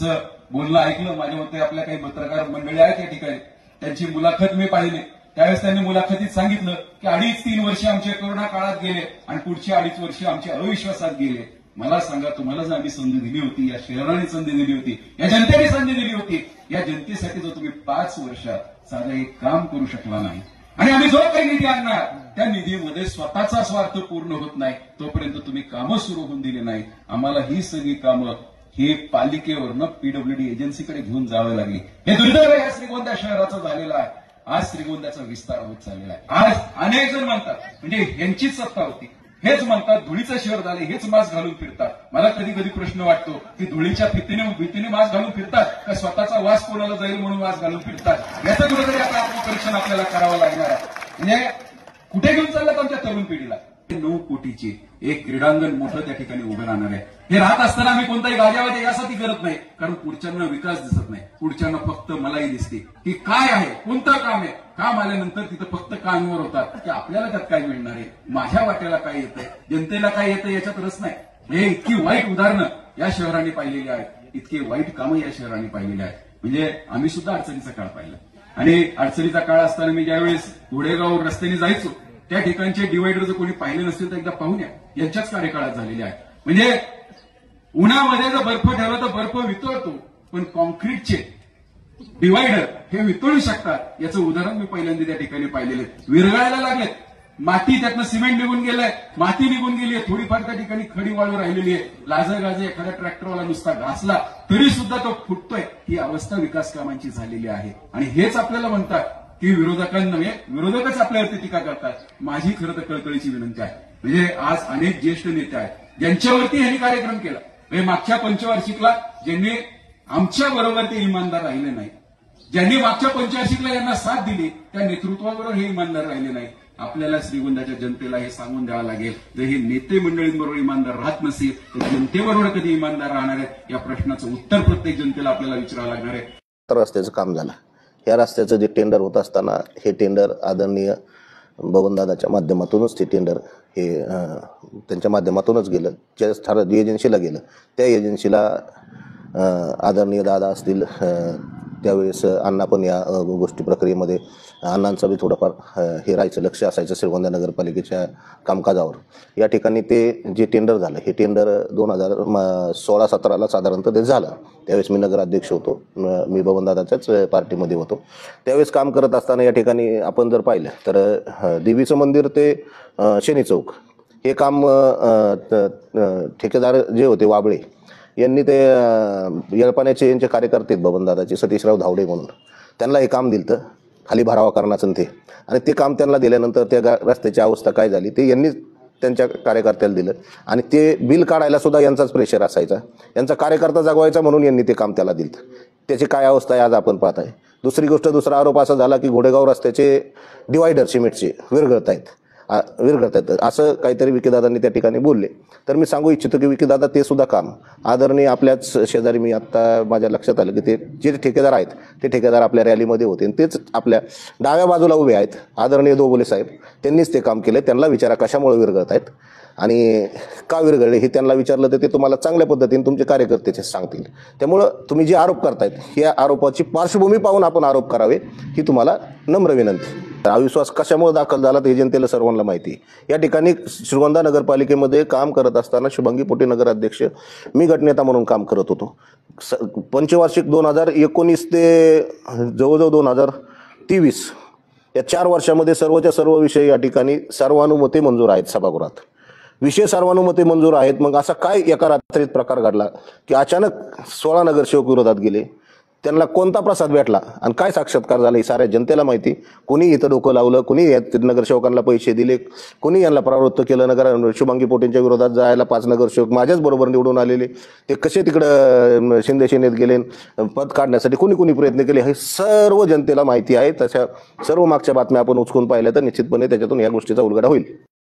बोलणं ऐकलं. माझ्या मते आपल्या काही पत्रकार मंडळी आहेत या ठिकाणी, त्यांची मुलाखत मी पाहिली. त्यावेळेस त्यांनी मुलाखतीत सांगितलं की 2.5-3 वर्ष आमचे कोरोना काळात गेले आणि पुढची 2.5 वर्ष आमच्या अविश्वासात गेले. मला सांगा, तुम्हाला जर आम्ही संधी दिली होती, या शहराने संधी दिली होती, या जनतेने संधी दिली होती, या जनतेसाठी जर तुम्ही 5 वर्षात साधं एक काम करू शकला नाही आणि आम्ही जो काही निधी आणणार त्या निधीमध्ये स्वतःचा स्वार्थ पूर्ण होत नाही तोपर्यंत तुम्ही कामं सुरू होऊन दिली नाही. आम्हाला ही सगळी कामं हे पालिकेवरनं पीडब्ल्यूडी एजन्सीकडे घेऊन जावं लागली. हे दुर्दैव या श्रीगोंदा शहराचं झालेलं आहे. आज श्रीगोंद्याचा विस्तार होत चाललेला आहे. आज अनेक जण म्हणतात, म्हणजे यांचीच सत्ता होती, हेच म्हणतात धुळीचं शहर झाले, हेच मास्क घालून फिरतात. मला कधी कधी प्रश्न वाटतो की धुळीच्या भीतीने मास्क घालून फिरतात का स्वतःचा वास कोणाला जाईल म्हणून मास्क घालून फिरतात, याचं कुठेतरी आता आत्मपरीक्षण आपल्याला करावं लागणार आहे. म्हणजे कुठे घेऊन चाललात आमच्या तरुण पिढीला? 9 कोटीची एक क्रीडांगण मोठं त्या ठिकाणी उभं राहणार आहे. हे राहत असताना आम्ही कोणताही गाजावाजा यासाठी करत नाही, कारण पुढच्यांना विकास दिसत नाही. पुढच्यांना फक्त मलाही दिसते की काय आहे, कोणतं काम आहे. काम आल्यानंतर तिथं फक्त कामावर होतात की आपल्याला त्यात काय मिळणार आहे, माझ्या वाट्याला काय येतंय, जनतेला काय येतंय याच्यात रस नाही. हे इतकी वाईट उदाहरणं या शहराने पाहिलेली आहेत, इतके वाईट कामं या शहराने पाहिलेली आहेत. म्हणजे आम्ही सुद्धा अडचणीचा काळ पाहिला आणि अडचणीचा काळ असताना मी ज्यावेळेस घोडेगाव रस्त्याने जायचो त्या ठिकाणचे डिवायडर जर कोणी पाहिले नसतील तर एकदा पाहून या. यांच्याच कार्यकाळात झालेले आहे. म्हणजे उन्हामध्ये जर बर्फ ठेवला तर बर्फ वितळतो, पण कॉन्क्रीटचे डिवायडर हे वितळू शकतात. याचं उदाहरण मी पहिल्यांदा त्या ठिकाणी पाहिलेलं आहे. विरघळायला लागलेत, माती त्यातनं सिमेंट निघून गेलंय, माती निघून गेली आहे, थोडीफार त्या ठिकाणी खडी वाळू राहिलेली आहे. लाजगाजे एखाद्या ट्रॅक्टरवाला नुसता घासला तरी सुद्धा तो फुटतोय. ही अवस्था विकास कामांची झालेली आहे. आणि हेच आपल्याला म्हणतात की विरोधकच आपल्यावरती टीका करतात. माझी खरं तर कळकळीची विनंती आहे, म्हणजे आज अनेक ज्येष्ठ नेते आहेत ज्यांच्यावरती यांनी कार्यक्रम केला. म्हणजे मागच्या पंचवार्षिकला ज्यांनी आमच्या बरोबर ते इमानदार राहिले नाही, ज्यांनी मागच्या पंचवार्षिकला यांना साथ दिली त्या नेतृत्वाबरोबर हे इमानदार राहिले नाही. आपल्याला श्रीगोंद्याच्या जनतेला हे सांगून द्यावं लागेल, जर हे नेते मंडळींबरोबर इमानदार राहत नसेल तर जनतेबरोबर कधी इमानदार राहणार आहेत, या प्रश्नाचं उत्तर प्रत्येक जनतेला आपल्याला विचारावं लागणार आहे. रस्त्याचं काम झालं. या रस्त्याचं जे टेंडर होत असताना हे टेंडर आदरणीय बबनदादाच्या माध्यमातूनच ते टेंडर हे त्यांच्या माध्यमातूनच गेलं. ज्या एजन्सीला गेलं त्या एजन्सीला आदरणीय दादा असतील, त्यावेळेस अण्णा पण या गोष्टी प्रक्रियेमध्ये अण्णांचं बी थोडंफार हे राहायचं, लक्ष असायचं श्रीगोंदा नगरपालिकेच्या कामकाजावर. या ठिकाणी ते जे टेंडर झालं हे टेंडर 2016-17ला साधारणतः ते झालं. त्यावेळेस मी नगराध्यक्ष होतो, मी बबनदादाच्याच पार्टीमध्ये होतो. त्यावेळेस काम करत असताना या ठिकाणी आपण जर पाहिलं तर देवीचं मंदिर ते शनी चौक हे काम ठेकेदार जे होते वाबळे यांनी ते येळपाण्याचे यांचे कार्यकर्ते बबनदादाचे सतीशराव धावडे म्हणून त्यांना हे काम दिलं खाली भरावा करण्याचं ते. आणि ते काम त्यांना दिल्यानंतर त्या रस्त्याची अवस्था काय झाली ते यांनी त्यांच्या कार्यकर्त्याला दिलं आणि ते बिल काढायला सुद्धा यांचाच प्रेशर असायचा. यांचा कार्यकर्ता जगवायचा म्हणून यांनी ते काम त्याला दिलं. त्याची काय अवस्था आहे आज आपण पाहत आहे. दुसरी गोष्ट, दुसरा आरोप असा झाला की घोडेगाव रस्त्याचे डिवायडर सिमेंटचे विरघळत आहेत असं काहीतरी विकीदादांनी त्या ठिकाणी बोलले. तर मी सांगू इच्छितो की विकीदादा ते सुद्धा काम आदरणीय आपल्याच शेजारी, मी आता माझ्या लक्षात आलं की ते जे ठेकेदार आहेत ते ठेकेदार आपल्या रॅलीमध्ये होते, तेच आपल्या डाव्या बाजूला उभे आहेत आदरणीय दोबोले साहेब, त्यांनीच ते काम केलं. त्यांना विचारा कशामुळे विरघळत आहेत आणि का विरघळले हे त्यांना विचारलं तर ते तुम्हाला चांगल्या पद्धतीने तुमचे कार्यकर्ते सांगतील. त्यामुळं तुम्ही जे आरोप करतायत या आरोपाची पार्श्वभूमी पाहून आपण आरोप करावे ही तुम्हाला नम्र विनंती. अविश्वास कशामुळे दाखल झाला ते जनतेला सर्वांना माहिती. या ठिकाणी श्रीगोंदा नगरपालिकेमध्ये काम करत असताना शुभांगी पोटे नगराध्यक्ष, मी गटनेता म्हणून काम करत होतो. पंचवार्षिक 2019 ते जवळजवळ 2023 या 4 वर्षामध्ये सर्वच्या सर्व विषय या ठिकाणी सर्वानुमते मंजूर आहेत. सभागृहात विषय सर्वानुमते मंजूर आहेत. मग असा काय एका रात्रीत प्रकार घडला की अचानक 16 नगरसेवक विरोधात गेले? त्यांना कोणता प्रसाद भेटला आणि काय साक्षात्कार झाला हे साऱ्या जनतेला माहिती. कोणी इथं डोकं लावलं, कोणी नगरसेवकांना पैसे दिले, कोणी यांना प्रवृत्त केलं. शुभांगी पोटेंच्या विरोधात जायला 5 नगरसेवक माझ्याच बरोबर निवडून आलेले ते कसे तिकडं शिंदे सेनेत गेले, पद काढण्यासाठी कोणी प्रयत्न केले हे सर्व जनतेला माहिती आहे. तशा सर्व मागच्या बातम्या आपण उचकून पाहिल्या तर निश्चितपणे त्याच्यातून या गोष्टीचा उलगडा होईल.